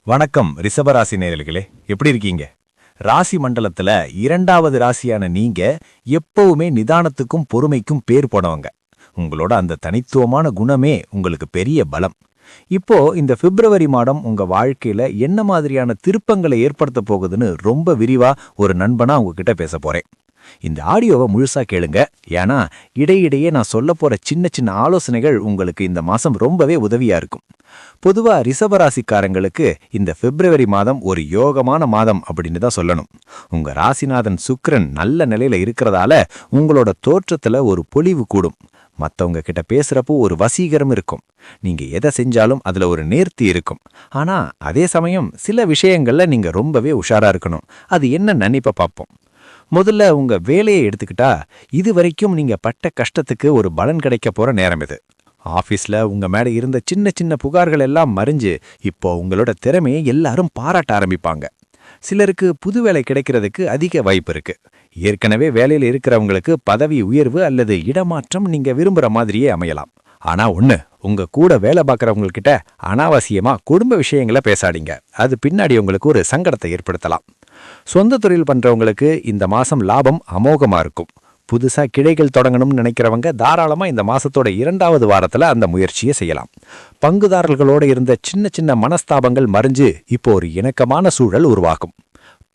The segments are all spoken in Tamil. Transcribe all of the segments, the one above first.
வணக்கம் ரிஷபராசி நேயர்களே, எப்படி இருக்கீங்க? ராசி மண்டலத்துல இரண்டாவது ராசியான நீங்க எப்பவுமே நிதானத்துக்கும் பொறுமைக்கும் பேர் போனவங்க. உங்களோட அந்த தனித்துவமான குணமே உங்களுக்கு பெரிய பலம். இப்போ இந்த பிப்ரவரி மாதம் உங்க வாழ்க்கையில என்ன மாதிரியான திருப்பங்களை ஏற்படுத்த போகுதுன்னு ரொம்ப விரிவா ஒரு நண்பனா உங்ககிட்ட பேச போறேன். இந்த ஆடியோவை முழுசா கேளுங்க. ஏன்னா இடையிடையே நான் சொல்ல போற சின்ன சின்ன ஆலோசனைகள் உங்களுக்கு இந்த மாசம் ரொம்பவே உதவியா இருக்கும். பொதுவா ரிஷபராசிக்காரங்களுக்கு இந்த பிப்ரவரி மாதம் ஒரு யோகமான மாதம் அப்படின்னு தான் சொல்லணும். உங்க ராசிநாதன் சுக்கிரன் நல்ல நிலையில இருக்கிறதால உங்களோட தோற்றத்துல ஒரு பொலிவு கூடும். மத்தவங்க கிட்ட பேசுறப்போ ஒரு வசீகரம் இருக்கும். நீங்க எதை செஞ்சாலும் அதுல ஒரு நேர்த்தி இருக்கும். ஆனா அதே சமயம் சில விஷயங்கள்ல நீங்க ரொம்பவே உஷாரா இருக்கணும். அது என்ன நினைப்ப பார்ப்போம். முதல்ல உங்க வேலையை எடுத்துக்கிட்டா, இது வரைக்கும் நீங்க பட்ட கஷ்டத்துக்கு ஒரு பலன் கிடைக்க போற நேரம் இது. ஆபீஸ்ல உங்க மேல இருந்த சின்ன சின்ன புகார்கள் எல்லாம் மறைஞ்சு இப்போ உங்களோட திறமையை எல்லாரும் பாராட்ட ஆரம்பிப்பாங்க. சிலருக்கு புது வேலை கிடைக்கிறதுக்கு அதிக வாய்ப்பு இருக்கு. ஏற்கனவே வேலையில் இருக்கிறவங்களுக்கு பதவி உயர்வு அல்லது இடமாற்றம் நீங்க விரும்புற மாதிரியே அமையலாம். ஆனா ஒண்ணு, உங்க கூட வேலை பார்க்கறவங்ககிட்ட அனாவசியமா குடும்ப விஷயங்களை பேசாதீங்க. அது பின்னாடி உங்களுக்கு ஒரு சங்கடத்தை ஏற்படுத்தலாம். சொந்த தொழில் பண்றவங்களுக்கு இந்த மாசம் லாபம் அமோகமா இருக்கும். புதுசா கிளைகள் தொடங்கணும்னு நினைக்கிறவங்க தாராளமா இந்த மாசத்தோட 2வது வாரத்துல அந்த முயற்சியை செய்யலாம். பங்குதாரர்களோட இருந்த சின்ன சின்ன மனஸ்தாபங்கள் மறைஞ்சு இப்போ ஒரு இணக்கமான சூழல் உருவாகும்.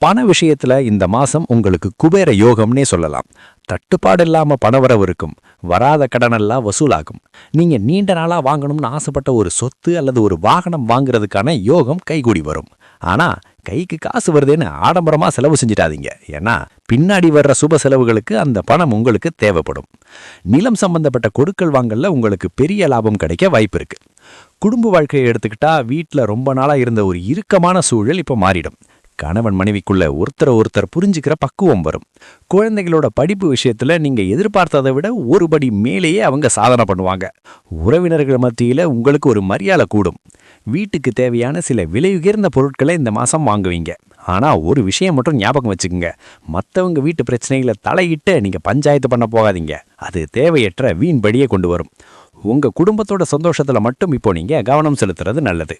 பண விஷயத்துல இந்த மாசம் உங்களுக்கு குபேர யோகம்னே சொல்லலாம். தட்டுப்பாடு இல்லாம பணவரவு இருக்கும். வராத கடனெல்லாம் வசூலாகும். நீங்க நீண்ட நாளா வாங்கணும்னு ஆசைப்பட்ட ஒரு சொத்து அல்லது ஒரு வாகனம் வாங்குறதுக்கான யோகம் கைகூடி வரும். ஆனா கைக்கு காசு வருதுன்னு ஆடம்பரமா செலவு செஞ்சிடாதீங்க. ஏன்னா பின்னாடி வர்ற சுப செலவுகளுக்கு அந்த பணம் உங்களுக்கு தேவைப்படும். நிலம் சம்பந்தப்பட்ட கொடுக்கல் வாங்கல்ல உங்களுக்கு பெரிய லாபம் கிடைக்க வாய்ப்பு இருக்கு. குடும்ப வாழ்க்கையை எடுத்துக்கிட்டா வீட்டுல ரொம்ப நாளா இருந்த ஒரு இறுக்கமான சூழல் இப்ப மாறிடும். கணவன் மனைவிக்குள்ள ஒருத்தர் புரிஞ்சுக்கிற பக்குவம் வரும். குழந்தைகளோட படிப்பு விஷயத்துல நீங்க எதிர்பார்த்ததை விட ஒரு படி மேலேயே அவங்க சாதனை பண்ணுவாங்க. உறவினர்கள் மத்தியில உங்களுக்கு ஒரு மரியாதை கூடும். வீட்டுக்கு தேவையான சில விலை உயர்ந்த பொருட்களை இந்த மாசம் வாங்குவீங்க. ஆனா ஒரு விஷயம் மட்டும் ஞாபகம் வச்சுக்கோங்க. மற்றவங்க வீட்டு பிரச்சனைகளை தலையிட்டு நீங்க பஞ்சாயத்து பண்ண போகாதீங்க. அது தேவையற்ற வீண்படியே கொண்டு வரும். உங்க குடும்பத்தோட சந்தோஷத்துல மட்டும் இப்போ நீங்க கவனம் செலுத்துறது நல்லது.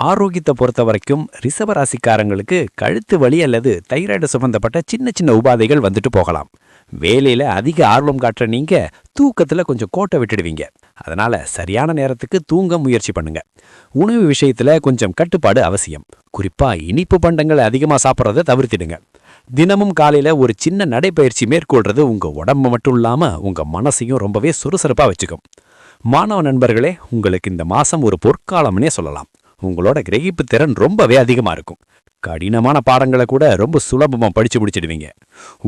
ஆரோக்கியத்தை பொறுத்த வரைக்கும் ரிஷபராசிக்காரங்களுக்கு கழுத்து வலி அல்லது தைராய்டு சம்பந்தப்பட்ட சின்ன சின்ன உபாதைகள் வந்துட்டு போகலாம். வேலையில அதிக ஆர்வம் காட்டுற நீங்க தூக்கத்துல கொஞ்சம் கோட்டை விட்டுடுவீங்க. அதனால சரியான நேரத்துக்கு தூங்க முயற்சி பண்ணுங்க. உணவு விஷயத்துல கொஞ்சம் கட்டுப்பாடு அவசியம். குறிப்பா இனிப்பு பண்டங்களை அதிகமா சாப்பிட்றத தவிர்த்திடுங்க. தினமும் காலையில ஒரு சின்ன நடைப்பயிற்சி மேற்கொள்றது உங்க உடம்பு மட்டும் இல்லாம உங்க மனசையும் ரொம்பவே சுறுசுறுப்பா வச்சுக்கும். மாணவ நண்பர்களே, உங்களுக்கு இந்த மாசம் ஒரு பொற்காலம்னே சொல்லலாம். உங்களோட கிரகிப்பு திறன் ரொம்பவே அதிகமா இருக்கும். கடினமான பாடங்களை கூட ரொம்ப சுலபமா படிச்சு முடிச்சிடுவீங்க.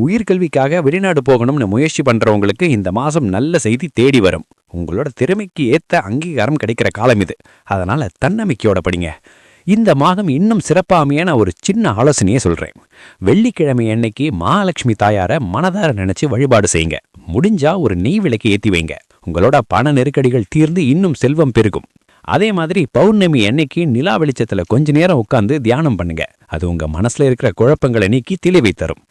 உயிர்கல்விக்காக வெளிநாடு போகணும்னு முயற்சி பண்றவங்களுக்கு இந்த மாசம் நல்ல செய்தி தேடி வரும். உங்களோட திறமைக்கு ஏத்த அங்கீகாரம் கிடைக்கிற காலம் இது. அதனால தன்னம்பிக்கையோட படிங்க. இந்த மாதம் இன்னும் சிறப்பா அமைய ஒரு சின்ன ஆலோசனையே சொல்றேன். வெள்ளிக்கிழமை அன்னைக்கு மகாலட்சுமி தாயார மனதார நினைச்சு வழிபாடு செய்யுங்க. முடிஞ்சா ஒரு நெய் விளக்கு ஏத்தி வைங்க. உங்களோட பண நெருக்கடிகள் தீர்ந்து இன்னும் செல்வம் பெருகும். அதே மாதிரி பௌர்ணமி அன்னைக்கு நிலா வெளிச்சத்துல கொஞ்ச நேரம் உட்கார்ந்து தியானம் பண்ணுங்க. அது உங்க மனசுல இருக்கிற குழப்பங்களை நீக்கி தெளிவை தரும்.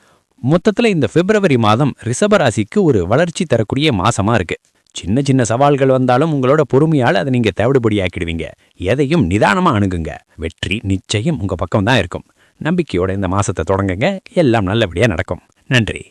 மொத்தத்துல இந்த பிப்ரவரி மாதம் ரிஷபராசிக்கு ஒரு வளர்ச்சி தரக்கூடிய மாசமா இருக்கு. சின்ன சின்ன சவால்கள் வந்தாலும் உங்களோட பொறுமையால அதை நீங்க தேவைப்படியாக்கிடுவீங்க. எதையும் நிதானமா அணுகுங்க. வெற்றி நிச்சயம் உங்க பக்கம் தான் இருக்கும். நம்பிக்கையோட இந்த மாசத்தை தொடங்குங்க. எல்லாம் நல்லபடியா நடக்கும். நன்றி.